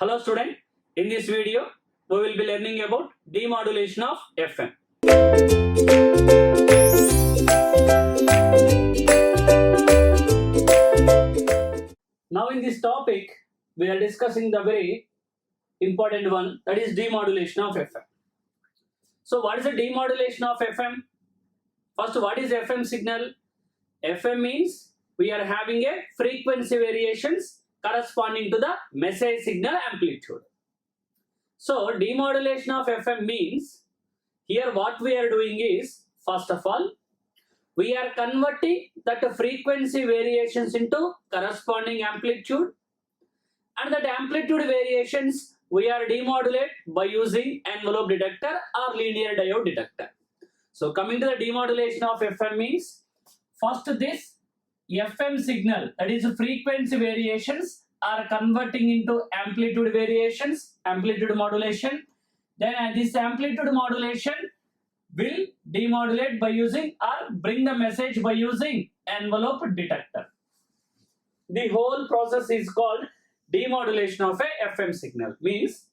Hello student, in this video we will be learning about demodulation of FM. Now in this topic we are discussing the very important one, that is demodulation of FM. So what is the demodulation of FM? First, what is FM signal? FM means we are having a frequency variations corresponding to the message signal amplitude. So demodulation of FM means here what we are doing is, first of all, we are converting that frequency variations into corresponding amplitude, and that amplitude variations we are demodulate by using envelope detector or linear diode detector. So coming to the demodulation of FM means, first this FM signal, that is frequency variations, are converting into amplitude variations, amplitude modulation. Then this amplitude modulation will demodulate by using or bring the message by using envelope detector. The whole process is called demodulation of a FM signal. Means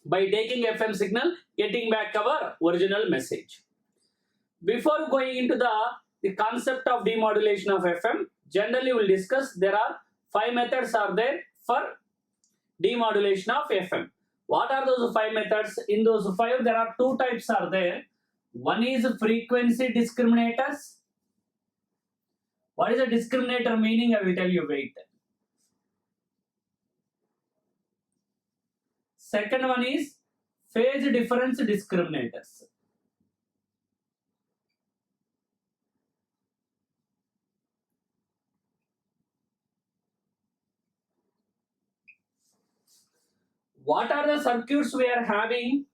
by taking FM signal, getting back our original message. Before going into the concept of demodulation of FM, generally we'll discuss there are 5 methods are there for demodulation of FM. What are those 5 methods? In those 5 there are 2 types are there. One is frequency discriminators. What is a discriminator meaning? I will tell you, wait. Second one is phase difference discriminators. What are the circuits we are having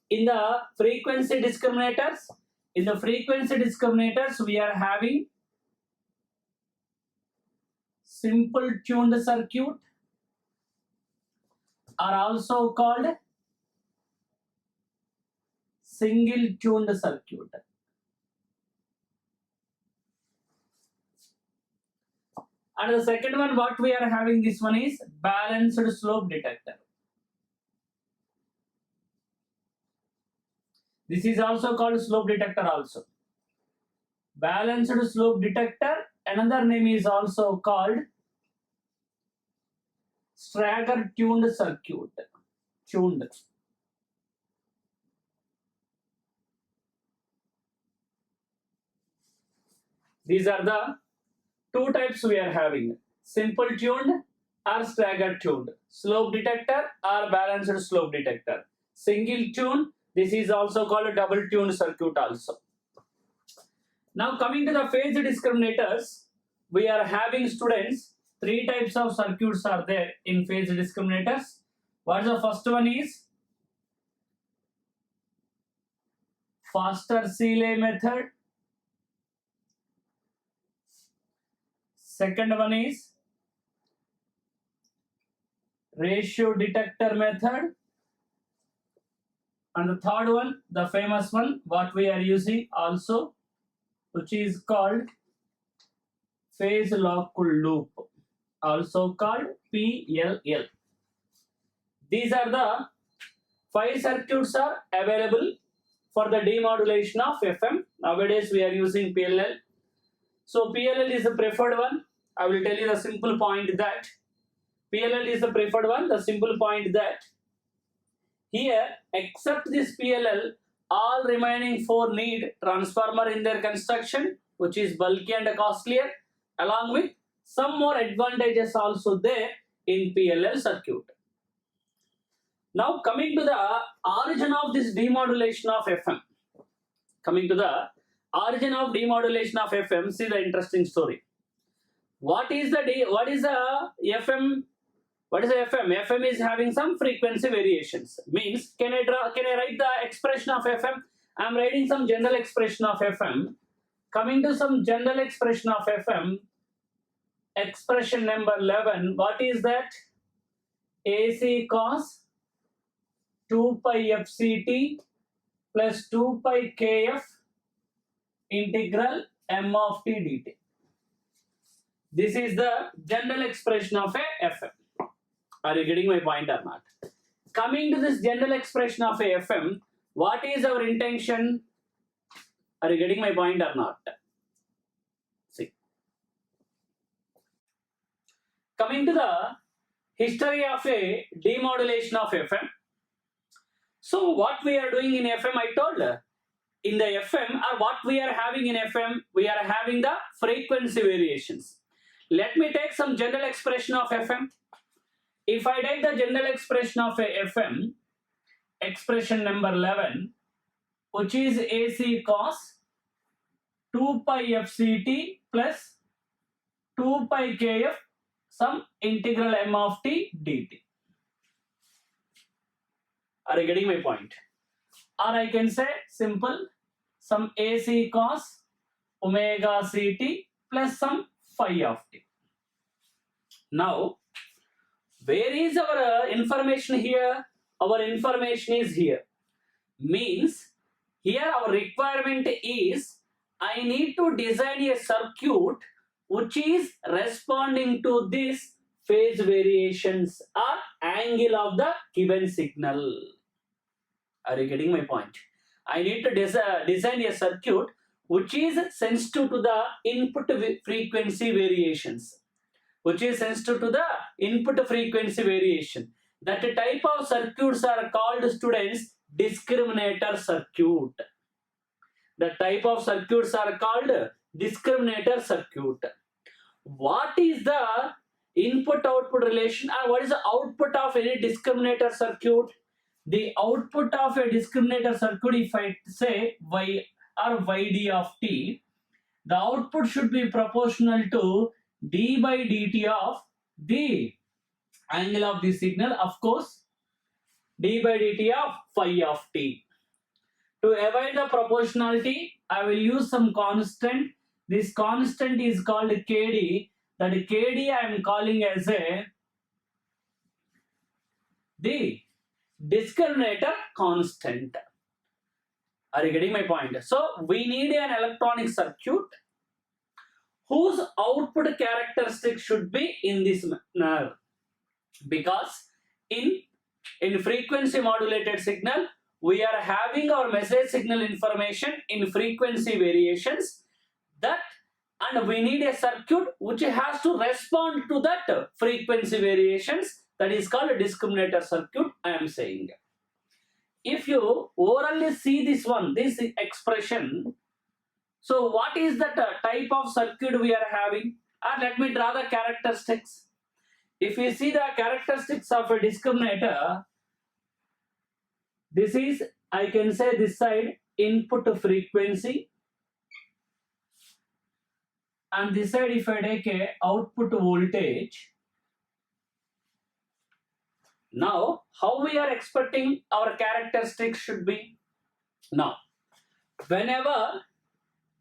in the frequency discriminators? In the frequency discriminators, we are having simple tuned circuit, are also called single tuned circuit. And the second one, what we are having, this one is balanced slope detector. This is also called slope detector also. Balanced slope detector, another name is also called Stagger Tuned circuit. Tuned. These are the 2 types we are having. Simple tuned or stagger tuned. Slope detector or balanced slope detector. Single tuned. This is also called a double tuned circuit also. Now coming to the phase discriminators, we are having, students, 3 types of circuits are there in phase discriminators. What is the first one is faster relay method. Second one is ratio detector method. And the third one, the famous one, what we are using also, which is called phase lock loop, also called PLL. These are the 5 circuits are available for the demodulation of FM. Nowadays we are using PLL. So PLL is the preferred one. I will tell you the simple point that PLL is the preferred one. The simple point that here, except this PLL, all remaining 4 need transformer in their construction, which is bulky and costlier, along with some more advantages also there in PLL circuit. Now coming to the origin of this demodulation of FM. Coming to the origin of demodulation of FM, see the interesting story. What is the FM? What is the FM? FM is having some frequency variations. Means, can I write the expression of FM? I am writing some general expression of FM. Coming to some general expression of FM, expression number 11. What is that? AC cos 2 pi FCT plus 2 pi KF integral M of t dt. This is the general expression of a FM. Are you getting my point or not? Coming to this general expression of a FM, what is our intention? Are you getting my point or not? See. Coming to the history of a demodulation of FM. So what we are doing in FM, I told in the FM, or what we are having in FM, we are having the frequency variations. Let me take some general expression of FM. If I take the general expression of a FM, expression number 11, which is AC cos 2 pi fct plus 2 pi kf some integral m of t dt. Are you getting my point? Or I can say simple, some AC cos omega ct plus some phi of t. Now, where is our information here? Our information is here. Means, here our requirement is, I need to design a circuit which is responding to this phase variations or angle of the given signal. Are you getting my point? I need to design a circuit which is sensitive to the input frequency variations. Which is sensitive to the input frequency variation. That type of circuits are called, students, discriminator circuit. The type of circuits are called discriminator circuit. What is the input-output relation, or what is the output of any discriminator circuit? The output of a discriminator circuit, if I say y or yd of t, the output should be proportional to d by dt of the angle of the signal, of course, d by dt of phi of t. To avoid the proportionality, I will use some constant. This constant is called kd. That kd I am calling as the discriminator constant. Are you getting my point? So we need an electronic circuit whose output characteristic should be in this manner, because in frequency modulated signal we are having our message signal information in frequency variations, that and we need a circuit which has to respond to that frequency variations, that is called a discriminator circuit. I am saying, if you orally see this expression, so what is that type of circuit we are having? Let me draw the characteristics. If you see the characteristics of a discriminator, this is, I can say this side input frequency, and this side if I take a output voltage. Now, how we are expecting our characteristics should be? Now, whenever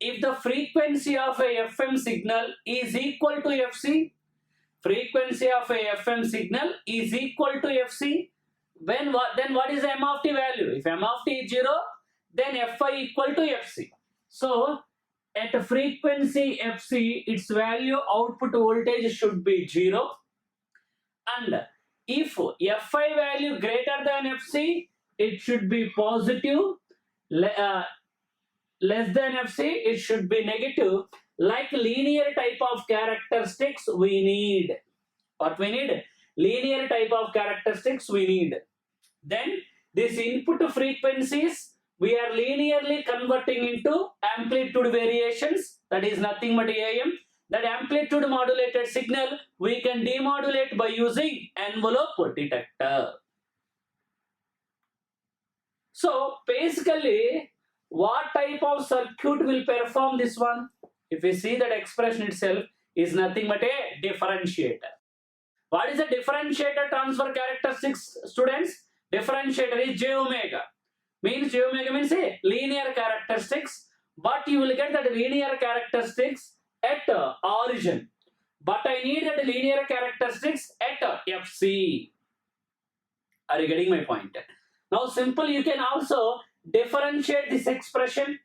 if the frequency of a FM signal is equal to FC, frequency of a FM signal is equal to FC, then what is the m of t value? If m of t is 0, then Fi equal to Fc. So, at frequency Fc, its value output voltage should be 0. And if Fi value greater than Fc, it should be positive. Less than Fc, it should be negative. Like linear type of characteristics we need. What we need? Linear type of characteristics we need. Then these input frequencies we are linearly converting into amplitude variations, that is nothing but AM. That amplitude modulated signal we can demodulate by using envelope detector. So basically, what type of circuit will perform this one? If we see that expression itself is nothing but a differentiator. What is a differentiator transfer characteristics, students? Differentiator is j omega. Means j omega means a linear characteristics, but you will get that linear characteristics at origin. But I need that linear characteristics at Fc. Are you getting my point? Now simple, you can also differentiate this expression.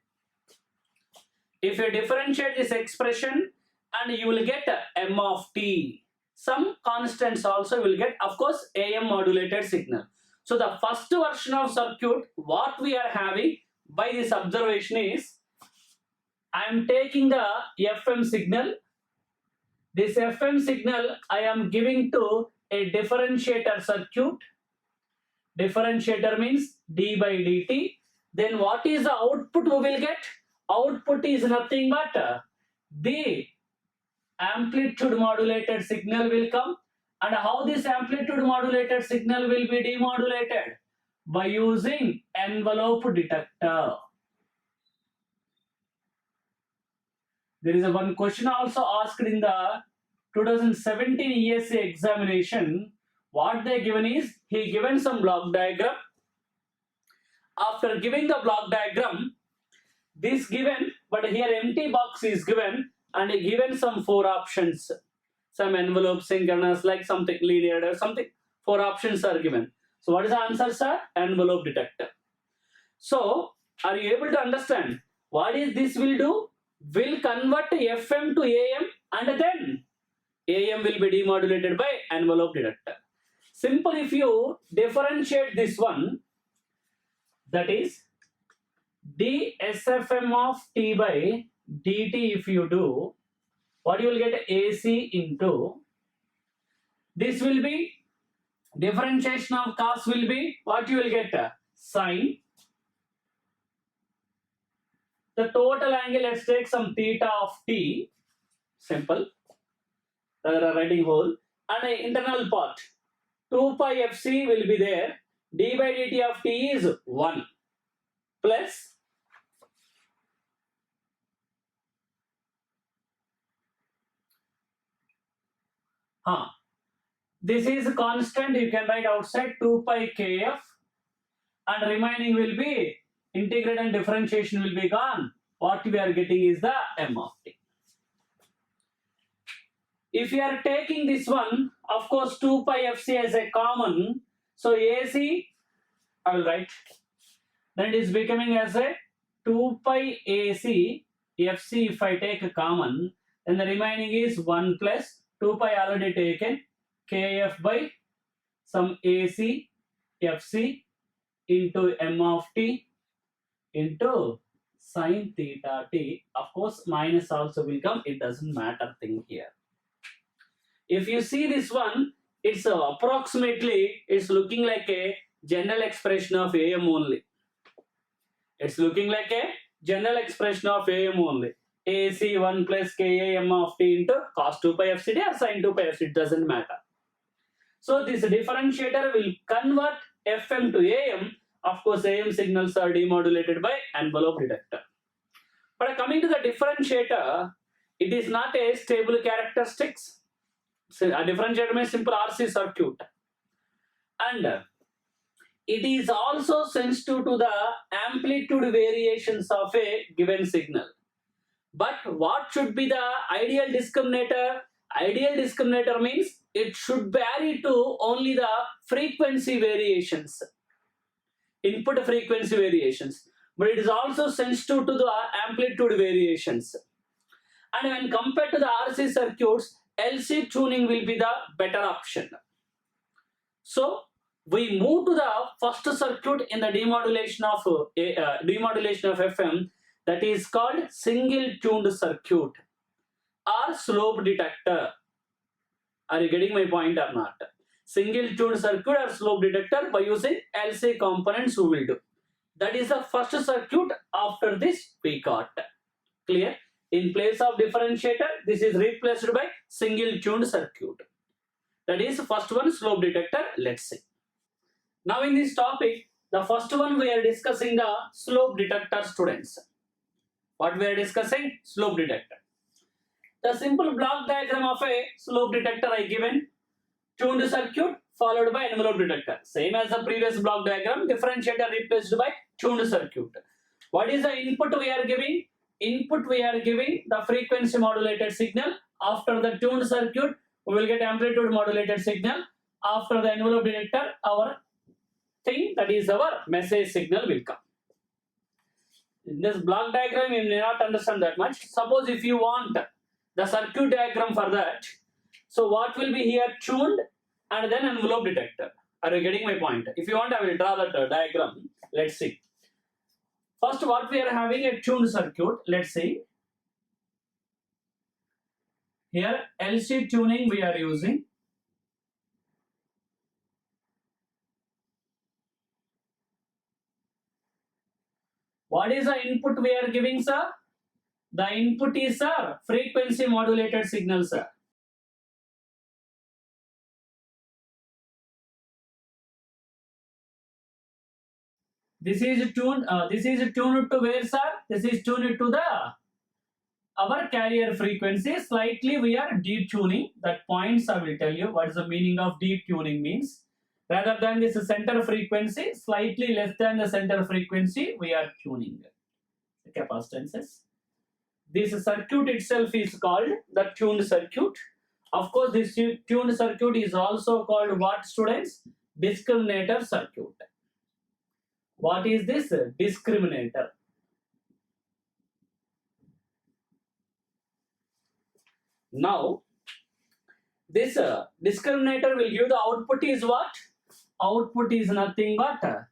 If you differentiate this expression, and you will get m of t. some constants also will get, of course, AM modulated signal. So the first version of circuit, what we are having by this observation is, I am taking the FM signal. This FM signal I am giving to a differentiator circuit. Differentiator means d by dt. Then what is the output we will get? Output is nothing but the amplitude modulated signal will come. And how this amplitude modulated signal will be demodulated? By using envelope detector. There is one question also asked in the 2017 ESA examination. What they given is, he given some block diagram. After giving the block diagram, this given, but here empty box is given, and given some 4 options. Some envelope, synchronous, like something linear or something. 4 options are given. So what is the answer, sir? Envelope detector. So are you able to understand what is this will do? Will convert FM to AM, and then AM will be demodulated by envelope detector. Simple, if you differentiate this one, that is dSFM of t by dt, if you do, what you will get? AC into, this will be differentiation of cos will be, what you will get? Sine. The total angle, let's take some theta of t, simple, writing whole, and an internal part, 2 pi fc will be there, d by dt of t is 1, plus this is constant, you can write outside 2 pi kf, and remaining will be integrate and differentiation will be gone. What we are getting is the m of t. If you are taking this one, of course 2 pi fc as a common, so AC I will write, then it is becoming as a 2 pi AC fc. If I take a common, then the remaining is 1 plus 2 pi already taken, kf by some AC fc into m of t into sine theta t. Of course minus also will come, it doesn't matter thing here. If you see this one, it's approximately, it's looking like a general expression of AM only. It's looking like a general expression of AM only. AC 1 plus Ka m of t into cos 2 pi fcd or sin 2 pi fcd, it doesn't matter. So this differentiator will convert FM to AM. Of course AM signals are demodulated by envelope detector. But coming to the differentiator, it is not a stable characteristics. So a differentiator means simple RC circuit, and it is also sensitive to the amplitude variations of a given signal. But what should be the ideal discriminator? Ideal discriminator means it should vary to only the frequency variations, input frequency variations, but it is also sensitive to the amplitude variations. And when compared to the RC circuits, LC tuning will be the better option. So we move to the first circuit in the demodulation of FM, that is called single tuned circuit or slope detector. Are you getting my point or not? Single tuned circuit or slope detector by using LC components we will do. That is the first circuit after this we got. Clear? In place of differentiator, this is replaced by single tuned circuit. That is first one, slope detector. Let's see. Now in this topic, the first one we are discussing the slope detector, students. What we are discussing? Slope detector. The simple block diagram of a slope detector I given, tuned circuit followed by envelope detector. Same as the previous block diagram, differentiator replaced by tuned circuit. What is the input we are giving? Input we are giving the frequency modulated signal. After the tuned circuit, we will get amplitude modulated signal. After the envelope detector, our thing, that is our message signal will come. In this block diagram, you may not understand that much. Suppose if you want the circuit diagram for that, So what will be here? Tuned and then envelope detector. Are you getting my point? If you want, I will draw that diagram. Let's see. First, what we are having a tuned circuit. Let's see. Here LC tuning we are using. What is the input we are giving, sir? The input is, sir, frequency modulated signal, sir. This is tuned. This is tuned to where, sir? This is tuned to the our carrier frequency. Slightly we are detuning. That points I will tell you what is the meaning of detuning means. Rather than this center frequency, slightly less than the center frequency, we are tuning the capacitances. This circuit itself is called the tuned circuit. Of course, this tuned circuit is also called what, students? Discriminator circuit. What is this? Discriminator. Now, this discriminator will give the output is what? Output is nothing but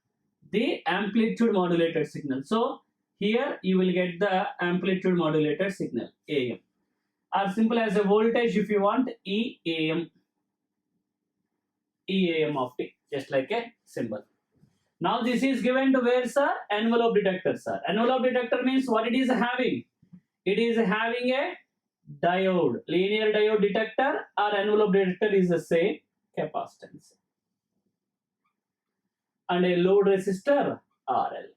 the amplitude modulated signal. So, here you will get the amplitude modulated signal, AM. Or simple as a voltage if you want, EAM. EAM of T, just like a symbol. Now this is given to where, sir? Envelope detector, sir. Envelope detector means what it is having? It is having a diode, linear diode detector, or envelope detector is the same capacitance. And a load resistor, RL,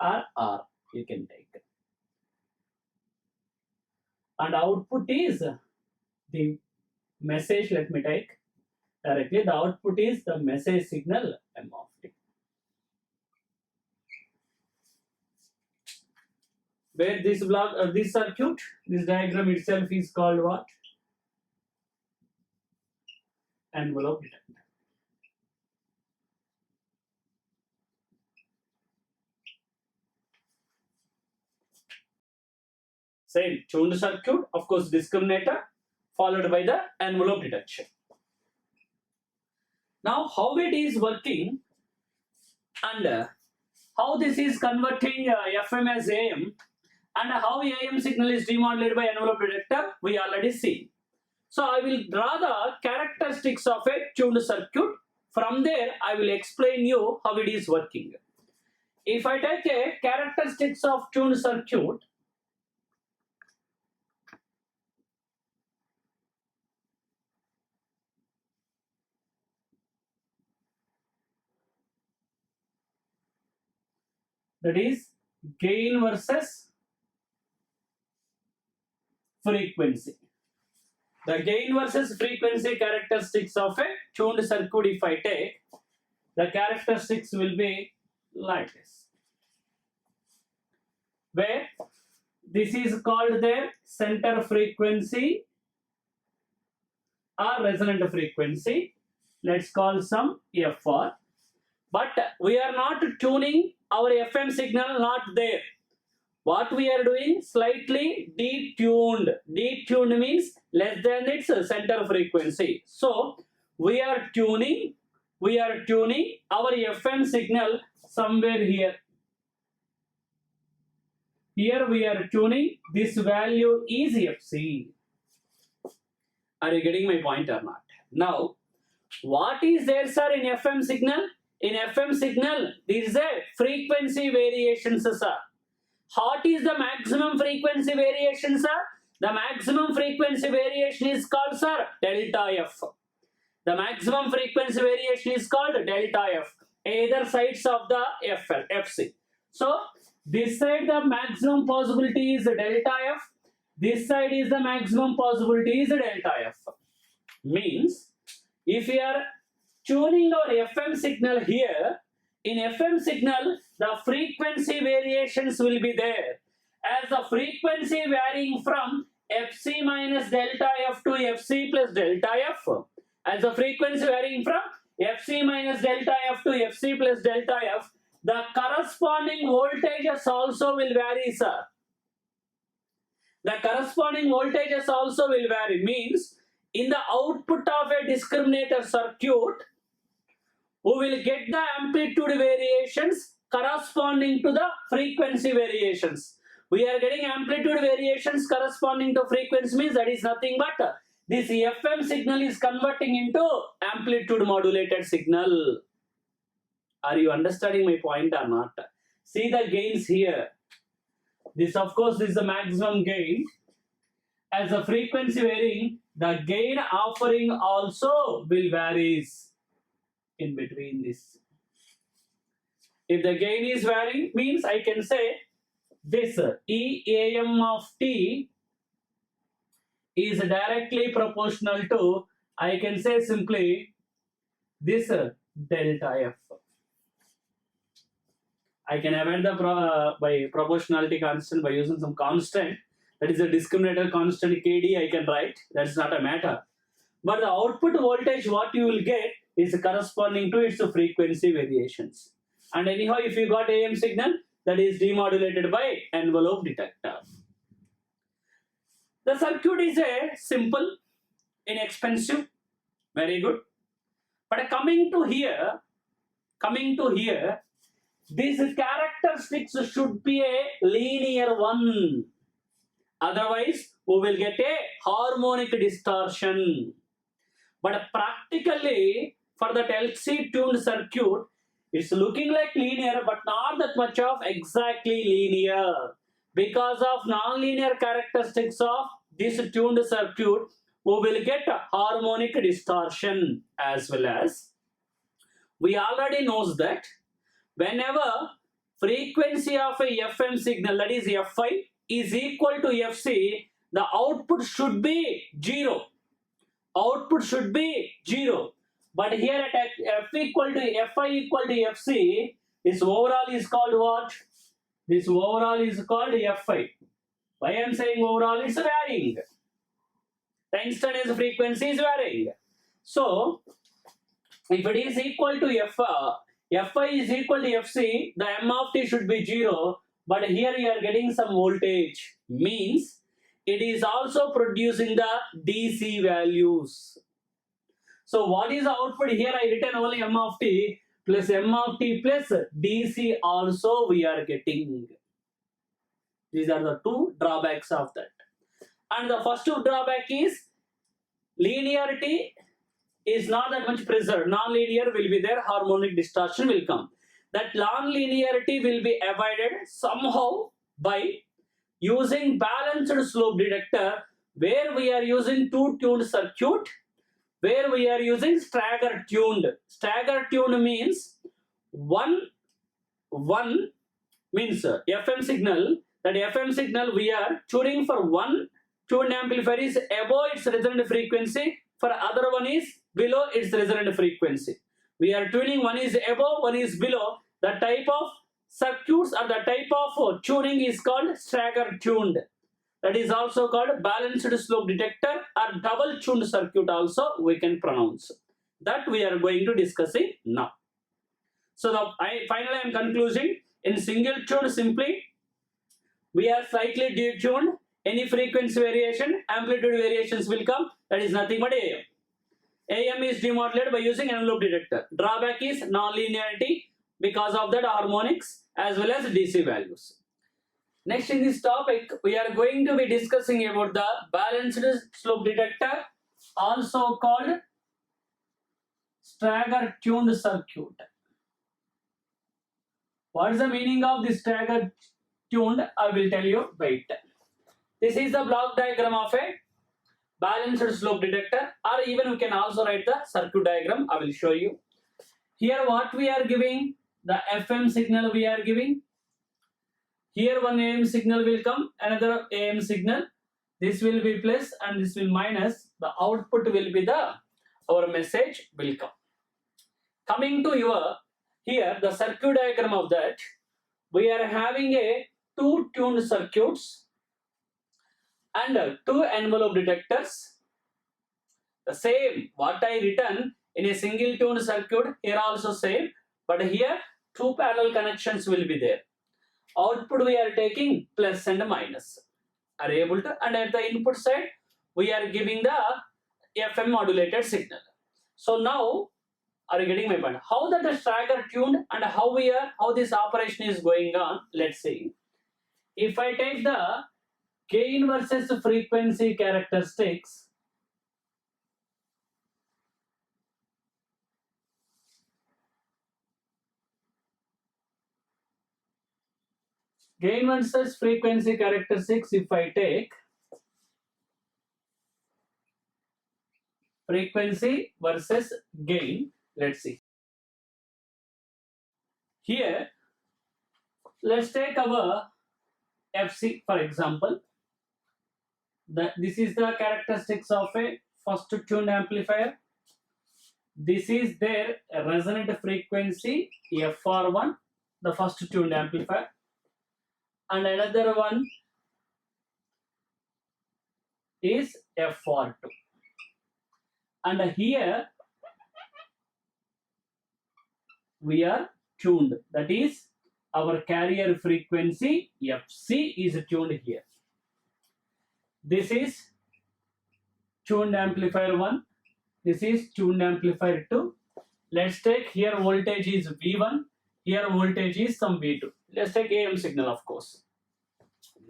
or R, you can take. And output is the message, let me take directly. The output is the message signal, M of T. Where this block, this circuit, this diagram itself is called what? Envelope detector. Same tuned circuit, of course, discriminator, followed by the envelope detection. Now, how it is working and how this is converting FM as AM and how AM signal is demodulated by envelope detector, we already see. So, I will draw the characteristics of a tuned circuit. From there, I will explain you how it is working. If I take a characteristics of tuned circuit, that is gain versus frequency. The gain versus frequency characteristics of a tuned circuit, if I take, the characteristics will be like this. Where this is called their center frequency or resonant frequency. Let's call some FR. But we are not tuning our FM signal, not there. What we are doing? Slightly detuned. Detuned means less than its center frequency. So we are tuning our FM signal somewhere here. Here we are tuning. This value is FC. Are you getting my point or not? Now, what is there, sir, in FM signal? In FM signal, there is a frequency variation, sir. What is the maximum frequency variation, sir? The maximum frequency variation is called, sir, delta F. The maximum frequency variation is called delta F. Either sides of the FC. So, this side the maximum possibility is delta F. This side is the maximum possibility is delta F. Means, if we are tuning our FM signal here, in FM signal, the frequency variations will be there. As the frequency varying from FC minus delta F to FC plus delta F. As the frequency varying from FC minus delta F to FC plus delta F, the corresponding voltages also will vary, sir. The corresponding voltages also will vary. Means, in the output of a discriminator circuit, we will get the amplitude variations corresponding to the frequency variations. We are getting amplitude variations corresponding to frequency, means that is nothing but this FM signal is converting into amplitude modulated signal. Are you understanding my point or not? See the gains here. This, of course, is the maximum gain. As the frequency varying, the gain offering also will varies in between this. If the gain is varying, means I can say this EAM of T is directly proportional to, I can say simply, this delta F. I can avoid the by proportionality constant by using some constant. That is a discriminator constant KD I can write. That's not a matter. But the output voltage what you will get is corresponding to its frequency variations. And anyhow, if you got AM signal, that is demodulated by envelope detector. The circuit is a simple, inexpensive, very good. But coming to here, these characteristics should be a linear one. Otherwise, we will get a harmonic distortion. But practically, for that LC tuned circuit, it's looking like linear, but not that much of exactly linear. Because of nonlinear characteristics of this tuned circuit, we will get a harmonic distortion, as well as we already knows that whenever frequency of a FM signal, that is Fi, is equal to Fc, the output should be 0. Output should be 0. But here at Fi equal to Fc, this overall is called what? This overall is called Fi. Why I am saying overall? It's varying. The instantaneous frequency is varying. So, if it is equal to Fi is equal to Fc, the M of T should be 0. But here you are getting some voltage. Means it is also producing the DC values. So what is the output? Here I written only M of T plus DC also we are getting. These are the two drawbacks of that. And the first drawback is linearity is not that much preserved. Non-linear will be there, harmonic distortion will come. That non-linearity will be avoided somehow by using balanced slope detector, where we are using two tuned circuit, where we are using stagger tuned. Stagger tuned means one means FM signal. That FM signal we are tuning for one tuned amplifier is above its resonant frequency, for other one is below its resonant frequency. We are tuning, one is above, one is below. The type of circuits or the type of tuning is called stagger tuned. That is also called balanced slope detector or double tuned circuit also we can pronounce. That we are going to discuss it now. So finally I am concluding. In single tuned, simply we are slightly detuned. Any frequency variation, amplitude variations will come. That is nothing but AM. AM is demodulated by using envelope detector. Drawback is non-linearity. Because of that, harmonics as well as DC values. Next in this topic, we are going to be discussing about the balanced slope detector, also called stagger tuned circuit. What is the meaning of this stagger tuned? I will tell you. Wait. This is the block diagram of a balanced slope detector, or even we can also write the circuit diagram. I will show you. Here what we are giving, the FM signal we are giving. Here one AM signal will come, another AM signal. This will be plus and this will minus. The output will be our message will come. Coming to here the circuit diagram of that, we are having a two tuned circuits and two envelope detectors. The same what I written in a single tuned circuit, here also same, but here two parallel connections will be there. Output we are taking plus and minus, are able to, and at the input side we are giving the FM modulated signal. So now, are you getting my point? How that is Stagger tuned and how this operation is going on? Let's see. If I take the gain versus frequency characteristics, gain versus frequency characteristics, if I take frequency versus gain, let's see. Here, let's take our FC for example. This is the characteristics of a first tuned amplifier. This is their resonant frequency FR1, the first tuned amplifier, and another one is FR2. And here we are tuned, that is our carrier frequency FC is tuned here. This is tuned amplifier 1, this is tuned amplifier 2. Let's take here voltage is V1, here voltage is some V2. Let's take AM signal, of course.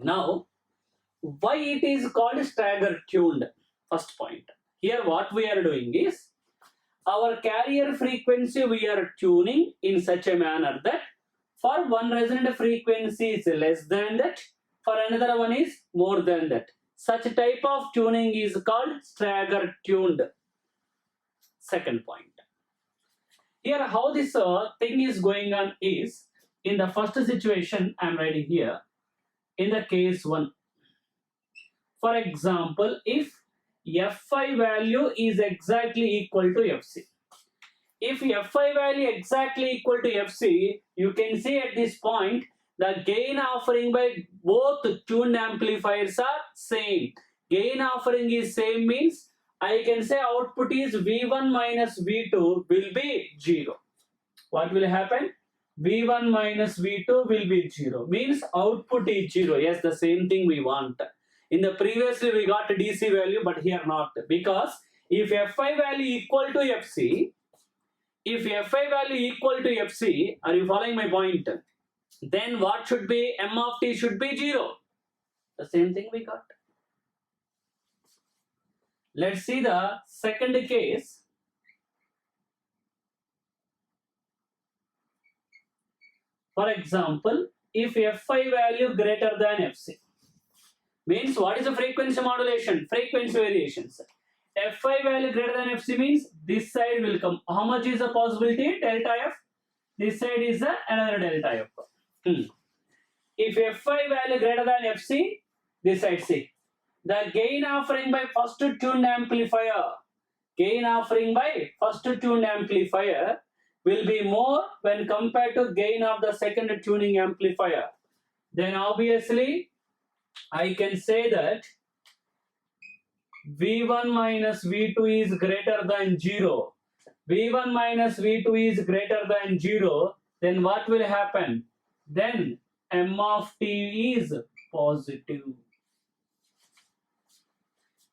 Now, why it is called stagger tuned? First point. Here what we are doing is, our carrier frequency we are tuning in such a manner that for one resonant frequency is less than that, for another one is more than that. Such type of tuning is called stagger tuned. Second point. Here how this thing is going on is, in the first situation I am writing here, in the case 1. For example, if Fi value is exactly equal to Fc. If Fi value exactly equal to Fc, you can see at this point the gain offering by both tuned amplifiers are same. Gain offering is same means I can say output is V1 minus V2 will be 0. What will happen? V1 minus V2 will be 0. Means output is 0. Yes, the same thing we want. In the previously we got DC value, but here not. Because if Fi value equal to Fc, are you following my point? Then what should be? M of t should be 0. The same thing we got. Let's see the second case. For example, if Fi value greater than Fc, means what is the frequency modulation? Frequency variations. Fi value greater than Fc means this side will come. How much is the possibility? Delta F. This side is another delta F. If Fi value greater than Fc, this side C. The gain offering by first tuned amplifier, will be more when compared to gain of the second tuning amplifier. Then obviously I can say that V1 minus V2 is greater than 0. V1 minus V2 is greater than 0. Then what will happen? Then M of t is positive.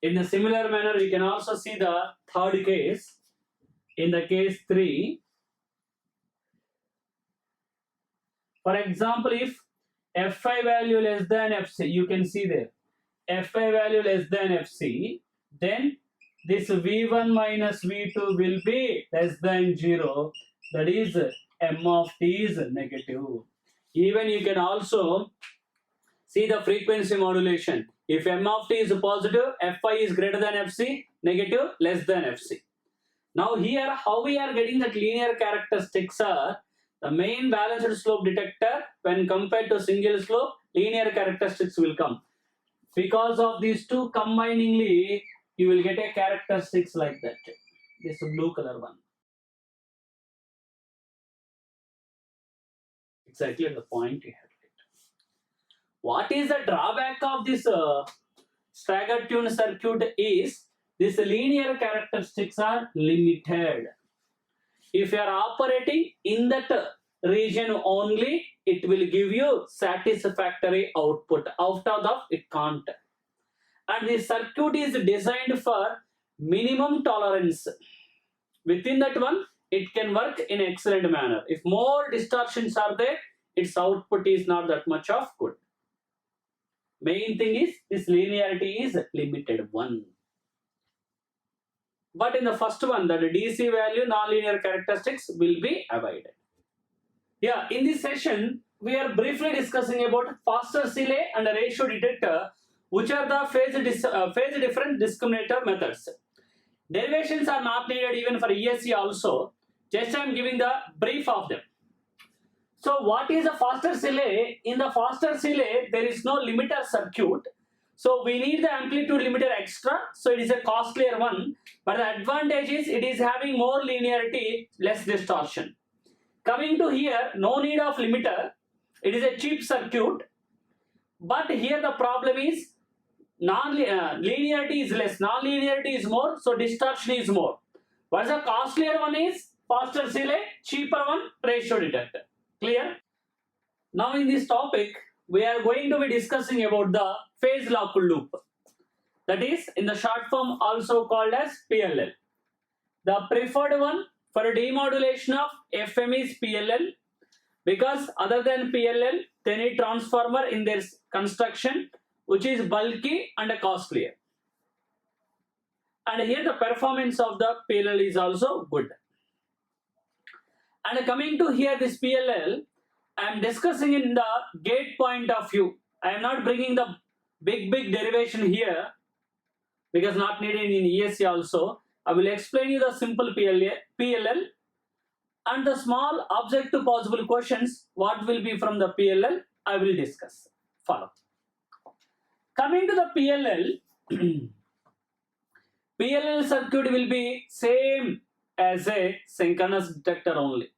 In a similar manner, you can also see the third case. In the case 3, for example, if Fi value less than Fc, you can see there, Fi value less than Fc, then this V1 minus V2 will be less than 0. That is, M of t is negative. Even you can also see the frequency modulation. If M of t is positive, Fi is greater than Fc, negative, less than Fc. Now here, how we are getting that linear characteristics are, the main balanced slope detector, when compared to single slope, linear characteristics will come. Because of these two combiningly, you will get a characteristics like that. This blue color one. Exactly at the point you have it. What is the drawback of this stagger tuned circuit is, these linear characteristics are limited. If you are operating in that region only, it will give you satisfactory output. Out of that, it can't. And the circuit is designed for minimum tolerance. Within that one, it can work in excellent manner. If more distortions are there, its output is not that much of good. Main thing is this linearity is limited one. But in the first one, that DC value nonlinear characteristics will be avoided. Yeah, in this session, we are briefly discussing about faster delay and a ratio detector, which are the phase difference discriminator methods. Derivations are not needed even for ESC also. Just I am giving the brief of them. So what is a faster delay? In the faster delay, there is no limiter circuit. So we need the amplitude limiter extra. So it is a costlier one. But the advantage is it is having more linearity, less distortion. Coming to here, no need of limiter. It is a cheap circuit. But here the problem is linearity is less, non-linearity is more, so distortion is more. What is the costlier one is faster delay, cheaper one ratio detector. Clear? Now in this topic, we are going to be discussing about the phase locked loop. That is in the short form also called as PLL. The preferred one for a demodulation of FM is PLL, because other than PLL, they need transformer in their construction, which is bulky and costlier. And here the performance of the PLL is also good. And coming to here this PLL, I am discussing in the gate point of view. I am not bringing the big derivation here because not needed in ESC also. I will explain you the simple PLL and the small object to possible questions. What will be from the PLL? I will discuss. Follow. Coming to the PLL, PLL circuit will be same as a synchronous detector only.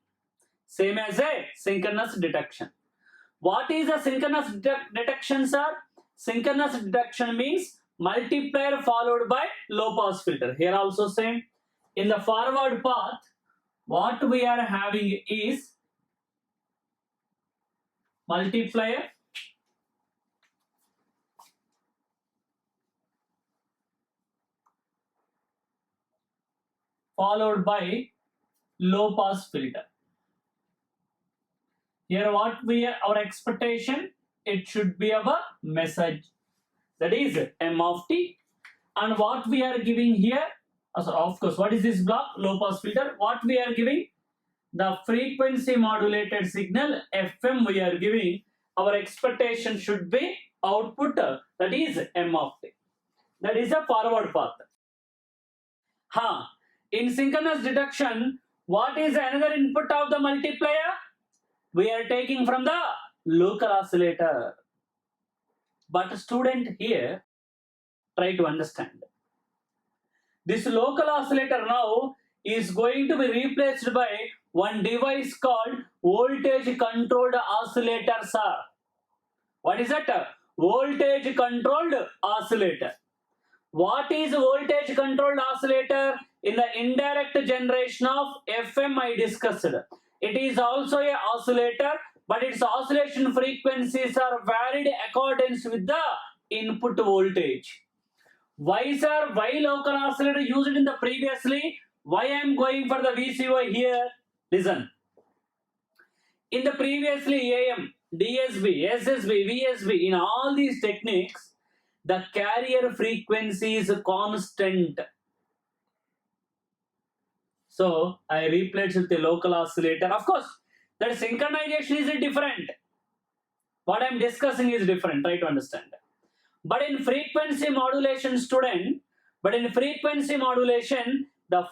Same as a synchronous detection. What is a synchronous detection, sir? Synchronous detection means multiplier followed by low pass filter. Here also same. In the forward path, what we are having is multiplier followed by low pass filter. Here what our expectation, it should be our message, that is M of t, and what we are giving here, of course, what is this block? Low pass filter. What we are giving? The frequency modulated signal FM we are giving. Our expectation should be output, that is M of t. That is a forward path. In synchronous detection, what is another input of the multiplier? We are taking from the local oscillator. But student here, try to understand. This local oscillator now is going to be replaced by one device called voltage controlled oscillator, sir. What is that? Voltage controlled oscillator. What is voltage controlled oscillator? In the indirect generation of FM I discussed. It is also a oscillator, but its oscillation frequencies are varied accordance with the input voltage. Why, sir? Why local oscillator used in the previously? Why I am going for the VCO here? Listen. In the previously AM, DSB, SSB, VSB, in all these techniques, the carrier frequency is constant. So I replaced with the local oscillator. Of course, that synchronization is different. What I am discussing is different. Try to understand. But in frequency modulation, student, the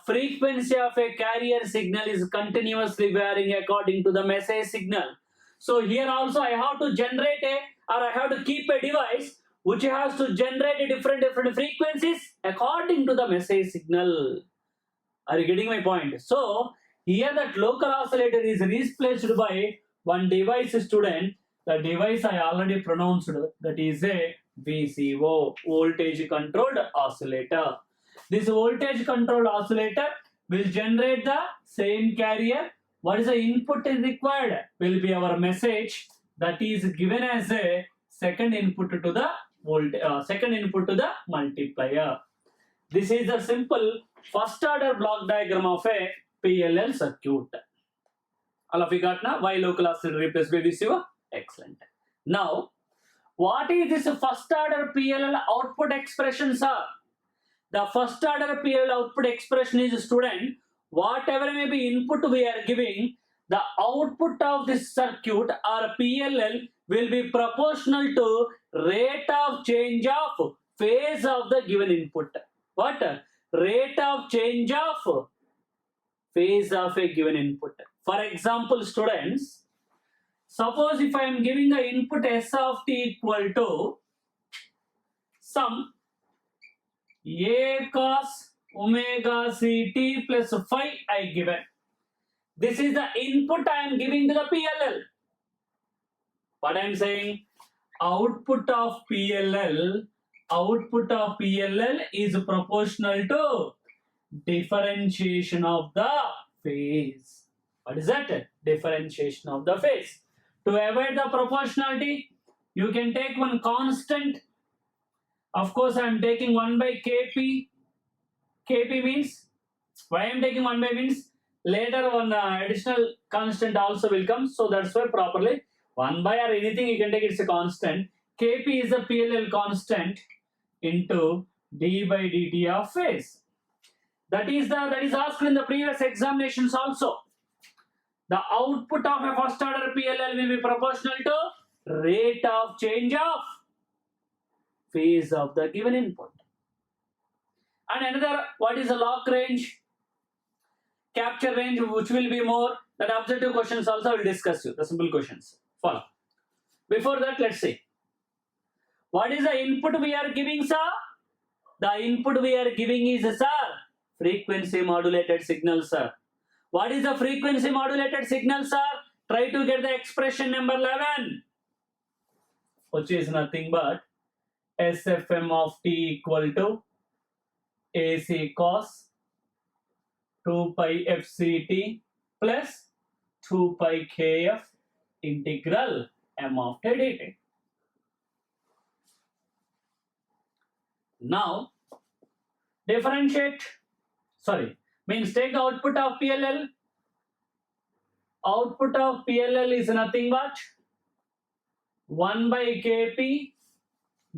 frequency of a carrier signal is continuously varying according to the message signal. So here also I have to generate I have to keep a device which has to generate different frequencies according to the message signal. Are you getting my point? So here that local oscillator is replaced by one device, student. The device I already pronounced, that is a VCO, voltage controlled oscillator. This voltage controlled oscillator will generate the same carrier. What is the input is required? Will be our message, that is given as a second input to the multiplier. This is the simple first order block diagram of a PLL circuit. All of you got now? Why local oscillator replaced by VCO? Excellent. Now, what is this first order PLL output expression, sir? The first order PLL output expression is, student, whatever may be input we are giving, the output of this circuit or PLL will be proportional to rate of change of phase of the given input. What? Rate of change of phase of a given input. For example, students, suppose if I am giving the input S of t equal to some A cos omega ct plus phi I given. This is the input I am giving to the PLL. What I am saying? Output of PLL is proportional to differentiation of the phase. What is that? Differentiation of the phase. To avoid the proportionality, you can take one constant. Of course, I am taking 1 by Kp. Kp means, why I am taking 1 by means, later one additional constant also will come. So that's why properly 1 by or anything you can take, it's a constant. Kp is the PLL constant into d by dt of phase. That is asked in the previous examinations also. The output of a first order PLL will be proportional to rate of change of phase of the given input. And another, what is the lock range? Capture range, which will be more. That objective questions also will discuss you. The simple questions. Follow. Before that, let's see. What is the input we are giving, sir? The input we are giving is, sir, frequency modulated signal, sir. What is the frequency modulated signal, sir? Try to get the expression number 11, which is nothing but SFM of t equal to AC cos 2 pi FCT plus 2 pi KF integral M of t dt. Now, differentiate, means take the output of PLL. Output of PLL is nothing but 1 by Kp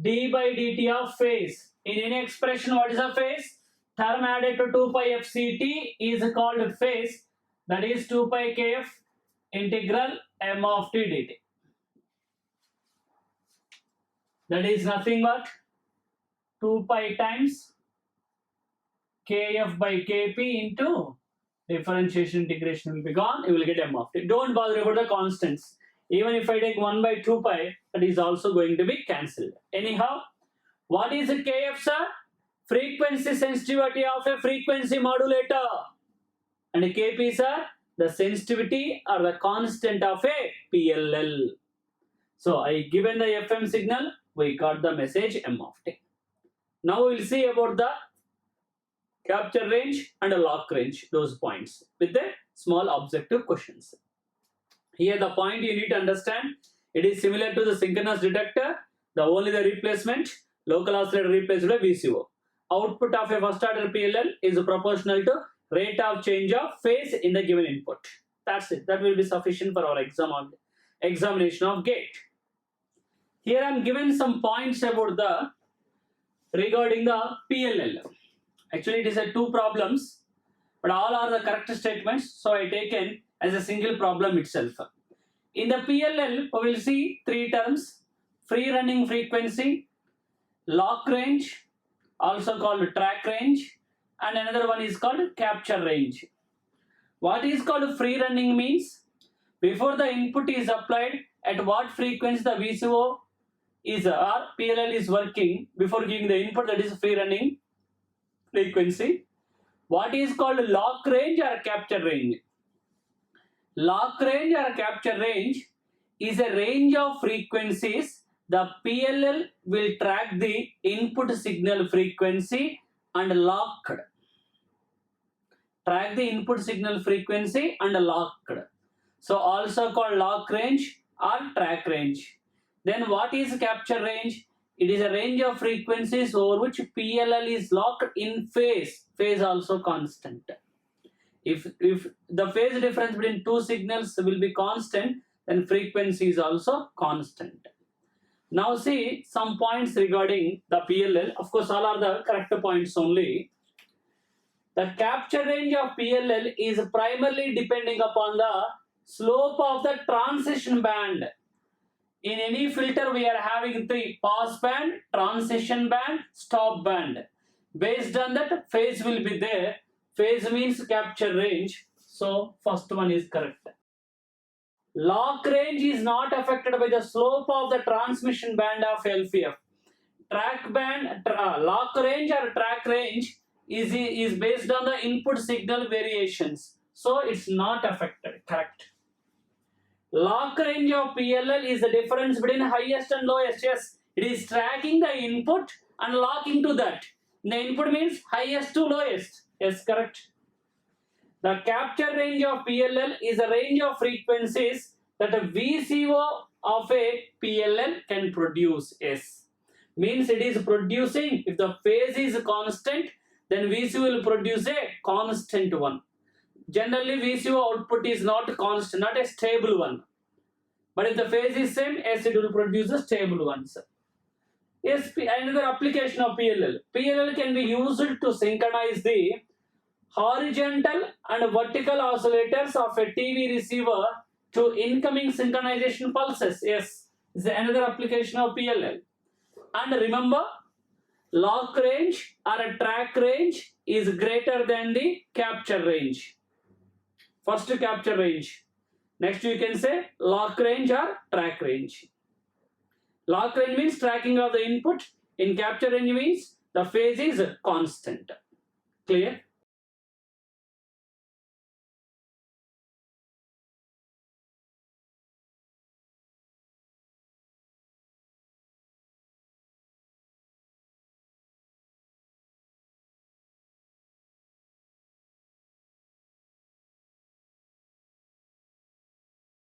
d by dt of phase. In any expression, what is a phase? Term added to 2 pi FCT is called phase. That is 2 pi Kf integral M of t dt. That is nothing but 2 pi times Kf by Kp into differentiation integration will be gone. You will get M of t. Don't bother about the constants. Even if I take 1 by 2 pi, that is also going to be cancelled. Anyhow, what is a Kf, sir? Frequency sensitivity of a frequency modulator. And Kp, sir, the sensitivity or the constant of a PLL. So I given the FM signal, we got the message M of t. Now we will see about the capture range and a lock range, those points with the small objective questions. Here the point you need to understand, it is similar to the synchronous detector, the only the replacement, local oscillator replaced by VCO. Output of a first order PLL is proportional to rate of change of phase in the given input. That's it. That will be sufficient for our examination of gate. Here I am given some points about the regarding the PLL. Actually, it is a two problems, but all are the correct statements. So I taken as a single problem itself. In the PLL, we will see three terms: free running frequency, lock range, also called track range, and another one is called capture range. What is called free running means before the input is applied, at what frequency the VCO is or PLL is working before giving the input, that is free running frequency. What is called lock range or capture range? Lock range or capture range is a range of frequencies. The PLL will track the input signal frequency and locked. Track the input signal frequency and locked. So also called lock range or track range. Then what is capture range? It is a range of frequencies over which PLL is locked in phase. Phase also constant. If the phase difference between two signals will be constant, then frequency is also constant. Now see some points regarding the PLL. Of course, all are the correct points only. The capture range of PLL is primarily depending upon the slope of the transition band. In any filter, we are having three: pass band, transition band, stop band. Based on that, phase will be there. Phase means capture range. So, first one is correct. Lock range is not affected by the slope of the transmission band of LPF. Track band, lock range or track range is based on the input signal variations. So, it's not affected. Correct. Lock range of PLL is the difference between highest and lowest. Yes, it is tracking the input and locking to that. The input means highest to lowest. Yes, correct. The capture range of PLL is a range of frequencies that a VCO of a PLL can produce. Yes, means it is producing, if the phase is constant, then VCO will produce a constant one. Generally, VCO output is not constant, not a stable one. But if the phase is same, yes, it will produce a stable ones. Yes, another application of PLL. PLL can be used to synchronize the horizontal and vertical oscillators of a TV receiver to incoming synchronization pulses. Yes, this is another application of PLL. And remember, lock range or a track range is greater than the capture range. First capture range. Next you can say lock range or track range. Lock range means tracking of the input. In capture range means the phase is constant. Clear?